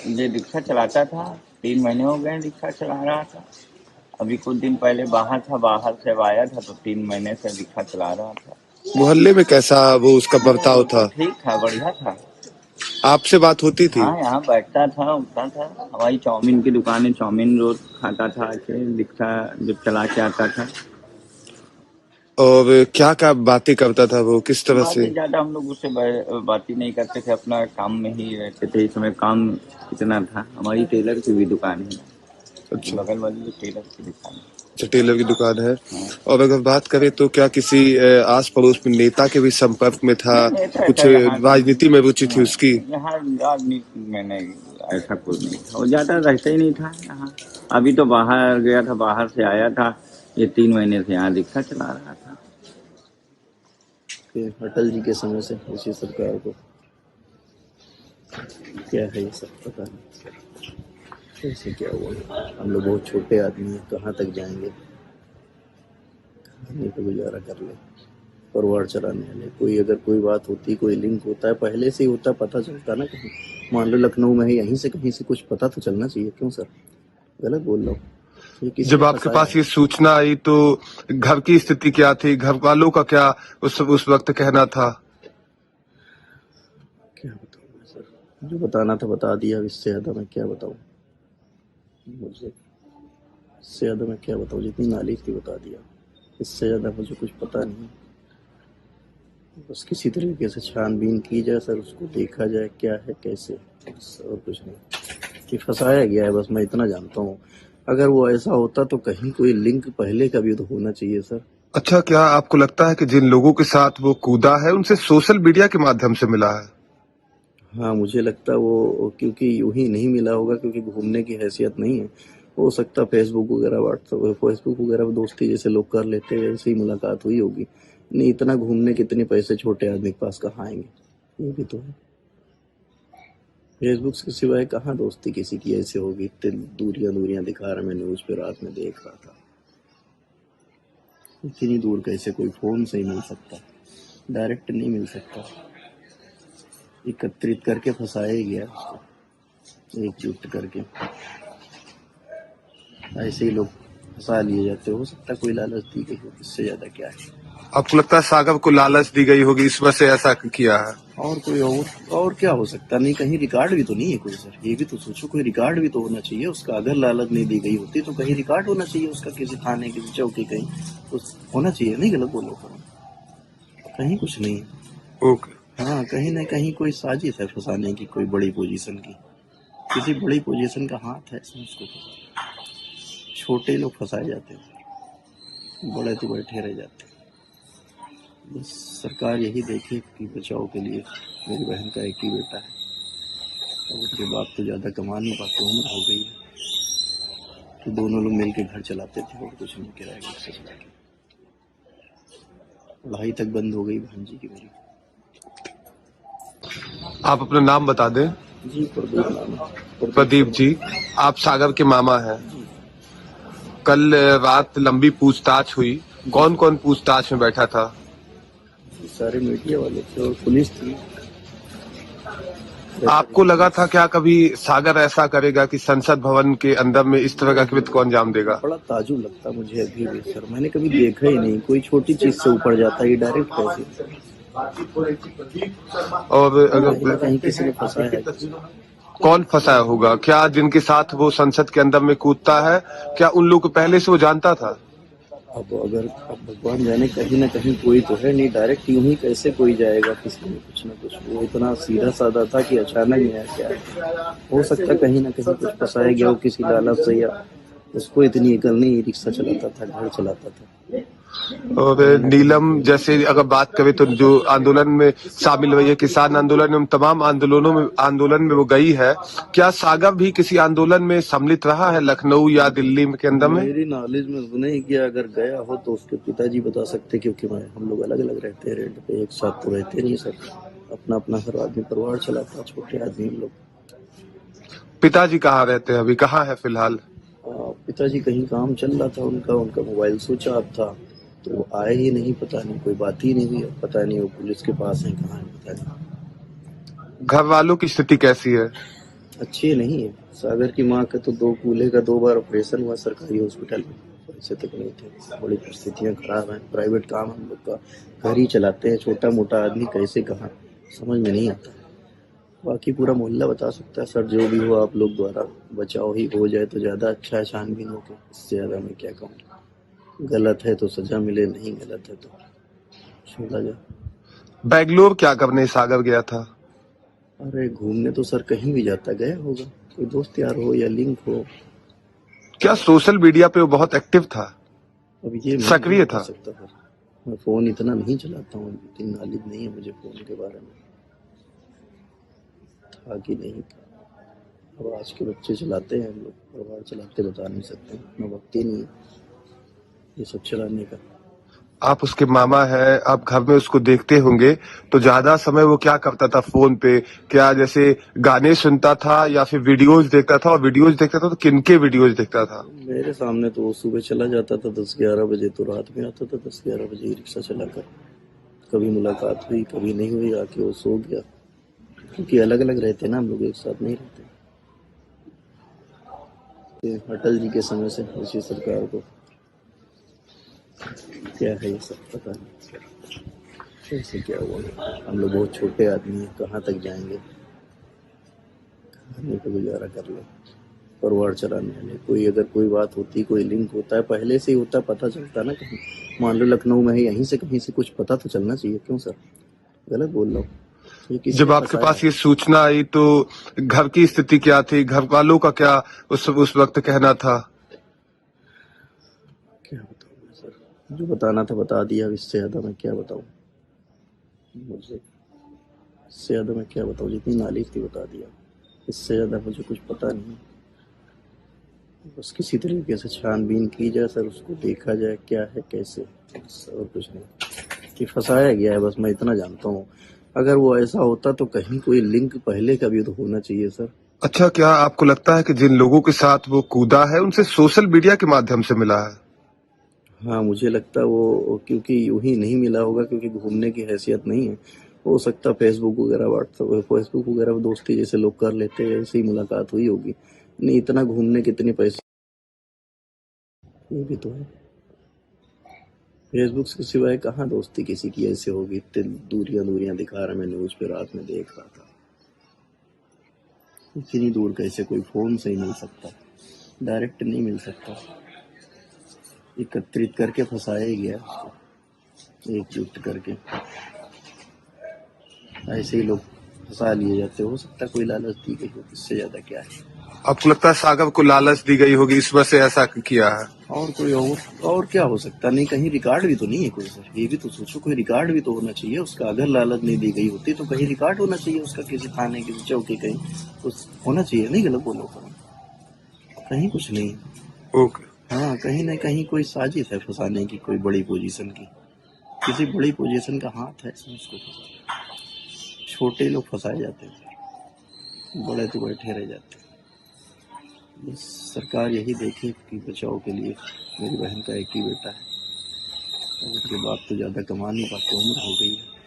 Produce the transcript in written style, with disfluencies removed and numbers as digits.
ये रिक्शा चलाता था। 3 महीने हो गए रिक्शा चला रहा था। अभी कुछ दिन पहले बाहर था, बाहर से अब आया था तो 3 महीने से रिक्शा चला रहा था। मोहल्ले में कैसा वो उसका अरे बर्ताव वो तो था? ठीक था, बढ़िया था। आपसे बात होती थी? हाँ, यहाँ बैठता था, उठता था। हमारी चाउमीन की दुकान है, चाउमीन रोज खाता था ऐसे, रिक्शा जब चला के आता था। और क्या क्या बातें करता था वो, किस तरह से? बातें ज्यादा हम लोग उससे बात ही नहीं करते थे, अपना काम में ही रहते थे। इस समय काम इतना था। हमारी टेलर की भी दुकान है, अच्छा। बगल वाली जो टेलर की दुकान है। अच्छा, टेलर की दुकान है। हाँ। और अगर बात करें तो क्या किसी आस पड़ोस में नेता के भी संपर्क में था? नहीं, नेता कुछ ऐसा यहाँ राजनीति में रुचि थी उसकी? यहाँ राजनीति में नहीं, ऐसा कुछ नहीं था। वो ज्यादा रहता ही नहीं था यहाँ। अभी तो बाहर गया था, बाहर से आया था। ये 3 महीने से यहाँ रिक्शा चला रहा था। फिर अटल जी के समय से उसी सरकार को क्या है ये सब पता नहीं कैसे क्या हुआ। हम लोग बहुत छोटे आदमी हैं, कहाँ तक जाएंगे, कहानी पे गुजारा कर ले। परिवार चलाने वाले कोई अगर कोई बात होती, कोई लिंक होता है, पहले से ही होता, पता चलता ना। कहीं मान लो लखनऊ में है, यहीं से कहीं से कुछ पता तो चलना चाहिए। क्यों सर, गलत बोल रहा हूँ? ये किसी जब ने आपके फंसाया पास है। ये सूचना आई तो घर की स्थिति क्या थी, घर वालों का क्या उस वक्त कहना था? क्या बताऊँ मैं सर, जो बताना था बता दिया। इससे ज्यादा मैं क्या बताऊँ, मुझे इससे ज्यादा मैं क्या बताऊँ, जितनी नॉलेज थी बता दिया। इससे ज्यादा मुझे कुछ पता नहीं। बस किसी तरीके से छानबीन की जाए सर, उसको देखा जाए क्या है कैसे, बस और कुछ नहीं। कि फंसाया गया है, बस मैं इतना जानता हूँ। अगर वो ऐसा होता तो कहीं कोई लिंक पहले का भी तो होना चाहिए सर। अच्छा, क्या आपको लगता है कि जिन लोगों के साथ वो कूदा है उनसे सोशल मीडिया के माध्यम से मिला है? हाँ, मुझे लगता है वो क्योंकि यूं ही नहीं मिला होगा, क्योंकि घूमने की हैसियत नहीं है। हो सकता फेसबुक वगैरह, व्हाट्सएप फेसबुक वगैरह पर दोस्ती जैसे लोग कर लेते हैं, वैसे ही मुलाकात हुई होगी। नहीं, इतना घूमने कितने पैसे छोटे आदमी के पास कहाँ आएंगे, ये भी तो है। फेसबुक के सिवाय कहाँ दोस्ती किसी की ऐसे होगी। इतनी दूरियां दूरियां दिखा रहा, मैं न्यूज पे रात में देख रहा था। इतनी दूर कैसे कोई फोन से ही मिल सकता, डायरेक्ट नहीं मिल सकता। एकत्रित करके फंसाया ही गया उसको, एकजुट करके। ऐसे ही लोग फंसा लिए जाते। हो सकता कोई लालच दी गई हो, इससे ज्यादा क्या है। आपको लगता है सागर को लालच दी गई होगी, इस वजह से ऐसा किया है? और कोई और क्या हो सकता। नहीं, कहीं रिकॉर्ड भी तो नहीं है कोई सर, ये भी तो सोचो। कोई रिकॉर्ड भी तो होना चाहिए उसका। अगर लालच नहीं दी गई होती तो कहीं रिकॉर्ड होना चाहिए उसका, किसी थाने, किसी चौकी, कहीं तो होना चाहिए। नहीं गलत बोलो तो, कहीं कुछ नहीं है। ओके। हाँ, कहीं ना कहीं कोई साजिश है फंसाने की, कोई बड़ी पोजीशन की, किसी बड़ी पोजीशन का हाथ है इसमें उसको फंसा। छोटे लोग फंसाए जाते हैं, बड़े तो बैठे रह जाते हैं। बस सरकार यही देखे कि बचाव के लिए। मेरी बहन का एक ही बेटा है, और उसके बाप तो ज़्यादा कमा नहीं पाते, उम्र हो गई है। तो दोनों लोग मिल के घर चलाते थे और कुछ नहीं, किराए घर से चला के। पढ़ाई तक बंद हो गई भांजी की मेरी। आप अपना नाम बता दें। जी, प्रदीप नाम है। प्रदीप जी, आप सागर के मामा हैं। जी कल रात लंबी पूछताछ हुई, जी कौन सर। कौन पूछताछ में बैठा था? सारे मीडिया वाले थे और पुलिस थी। आपको लगा था क्या कभी सागर ऐसा करेगा कि संसद भवन के अंदर में इस तरह का कृत्य को अंजाम देगा? बड़ा ताजुब लगता मुझे अभी भी सर, मैंने कभी देखा ही नहीं। कोई छोटी चीज से ऊपर जाता है, ये डायरेक्ट कैसे। और कहीं ना अगर कहीं किसी ने फंसाया है। कौन फंसाया होगा? क्या जिनके साथ वो संसद के अंदर में कूदता है, क्या उन लोग को पहले से वो जानता था? अब भगवान जाने, कहीं ना कहीं कोई तो है। नहीं, डायरेक्ट यूं ही कैसे कोई जाएगा किसी में कुछ ना कुछ। वो इतना सीधा साधा था कि अचानक में क्या है। हो सकता कहीं ना कहीं कुछ फंसाया गया हो किसी लालच से, या उसको इतनी अकल नहीं। रिक्शा चलाता था, घर चलाता था। और नीलम जैसे अगर बात करें तो जो आंदोलन में शामिल हुई है, किसान आंदोलन एवं तमाम आंदोलन में वो गई है, क्या सागर भी किसी आंदोलन में सम्मिलित रहा है लखनऊ या दिल्ली के अंदर में? मेरी नॉलेज में नहीं किया। अगर गया हो तो उसके पिताजी बता सकते, क्योंकि हम लोग अलग अलग रहते हैं, रेंट पे, एक साथ तो रहते नहीं सर। अपना अपना हर आदमी परिवार चलाता, छोटे आदमी हम लोग। पिताजी कहाँ रहते हैं अभी, कहाँ है फिलहाल? पिताजी कहीं काम चल रहा था उनका, मोबाइल स्विच ऑफ था, तो वो आए ही नहीं। पता नहीं, कोई बात ही नहीं हुई। पता नहीं वो पुलिस के पास है, कहाँ है पता नहीं। घर वालों की स्थिति कैसी है? अच्छी नहीं है। सागर की माँ का तो दो कूल्हे का 2 बार ऑपरेशन हुआ सरकारी हॉस्पिटल में, पैसे तक नहीं थे। बड़ी परिस्थितियां खराब हैं। प्राइवेट काम हम लोग का घर ही चलाते हैं। छोटा मोटा आदमी कैसे कहाँ, समझ में नहीं आता। बाकी पूरा मोहल्ला बता सकता है सर। जो भी हो आप लोग द्वारा बचाव ही हो जाए तो ज़्यादा अच्छा है छानबीन होकर। इससे ज़्यादा मैं क्या कहूँ। गलत है तो सजा मिले, नहीं गलत है तो छोड़ा जाए। बैंगलोर क्या करने सागर गया था? अरे घूमने तो सर कहीं भी जाता गया होगा, कोई दोस्त यार हो या लिंक हो। क्या सोशल मीडिया पे वो बहुत एक्टिव था, अब ये मैं नहीं सक्रिय बता था? सकता सर। मैं फ़ोन इतना नहीं चलाता हूँ, इतनी नॉलेज नहीं है मुझे फ़ोन के बारे में। था कि नहीं था। अब आज के बच्चे चलाते हैं, हम लोग परिवार चलाते बता नहीं सकते। इतना वक्त ही नहीं है ये सब चलाने का। आप उसके मामा हैं, आप घर में उसको देखते होंगे, तो ज्यादा समय वो क्या करता था फोन पे? क्या जैसे गाने सुनता था या फिर वीडियोज देखता था? और वीडियोज देखता था तो किनके वीडियोज देखता था? मेरे सामने तो वो सुबह चला जाता था 10-11 बजे, तो रात में आता था 10-11 बजे ही रिक्शा चलाकर। कभी मुलाकात हुई, कभी नहीं हुई, आके वो सो गया। क्योंकि अलग अलग रहते ना, हम लोग एक साथ नहीं रहते। ये अटल जी के समय से इसी सरकार को क्या है ये सब पता नहीं कैसे क्या हुआ। हम लोग बहुत छोटे आदमी हैं, कहाँ तक जाएंगे। खाने का गुजारा कर ले, परिवार चलाने में। कोई अगर कोई बात होती, कोई लिंक होता है, पहले से ही होता, पता चलता ना। कहीं मान लो लखनऊ में है, यहीं से कहीं से कुछ पता तो चलना चाहिए। क्यों सर, गलत बोल रहा हूँ? ये जब किसने आपके फंसाया पास है? ये सूचना आई तो घर की स्थिति क्या थी? घर वालों का क्या उस वक्त कहना था? क्या बताऊँ मैं सर, जो बताना था बता दिया। अब इससे ज्यादा मैं क्या बताऊँ मुझे, इससे ज्यादा मैं क्या बताऊँ। जितनी नॉलेज थी बता दिया, इससे ज्यादा मुझे कुछ पता नहीं। बस किसी तरीके से छानबीन की जाए सर, उसको देखा जाए क्या है कैसे, और कुछ नहीं। कि फंसाया गया है बस, मैं इतना जानता हूँ। अगर वो ऐसा होता तो कहीं कोई लिंक पहले का भी तो होना चाहिए सर। अच्छा, क्या आपको लगता है कि जिन लोगों के साथ वो कूदा है उनसे सोशल मीडिया के माध्यम से मिला है? हाँ मुझे लगता है वो, क्योंकि यूं ही नहीं मिला होगा, क्योंकि घूमने की हैसियत नहीं है। हो सकता फेसबुक वगैरह, व्हाट्सएप फेसबुक वगैरह पर दोस्ती जैसे लोग कर लेते हैं, ऐसे ही मुलाकात हुई होगी। नहीं इतना घूमने कितने पैसे, ये भी तो है। फेसबुक के सिवाय कहाँ दोस्ती किसी की ऐसे होगी। इतनी दूरियां दूरियां दिखा रहा, मैं न्यूज पे रात में देख रहा था। इतनी दूर कैसे कोई फोन से ही मिल सकता, डायरेक्ट नहीं मिल सकता। एकत्रित करके फंसाया ही गया उसको, एकजुट करके। ऐसे ही लोग फंसा लिए जाते। हो सकता है कोई लालच दी गई हो, इससे ज्यादा क्या है। आपको लगता है सागर को लालच दी गई होगी, इस वजह से ऐसा किया है? और कोई और क्या हो सकता। नहीं कहीं रिकॉर्ड भी तो नहीं है कोई सर, ये भी तो सोचो। कोई रिकॉर्ड भी तो होना चाहिए उसका। अगर लालच नहीं दी गई होती तो कहीं रिकॉर्ड होना चाहिए उसका, किसी थाने किसी चौकी कहीं कुछ होना चाहिए। नहीं गलत बोल रहा हूँ, कहीं कुछ नहीं। ओके। हाँ कहीं ना कहीं कोई साजिश है फंसाने की, कोई बड़ी पोजीशन की। किसी बड़ी पोजीशन का हाथ है इसमें उसको फंसा। छोटे लोग फंसाए जाते हैं, बड़े तो बैठे रह जाते हैं। बस सरकार यही देखे कि बचाव के लिए। मेरी बहन का एक ही बेटा है, और उसके बाप तो ज़्यादा कमा नहीं पाते, उम्र हो गई है।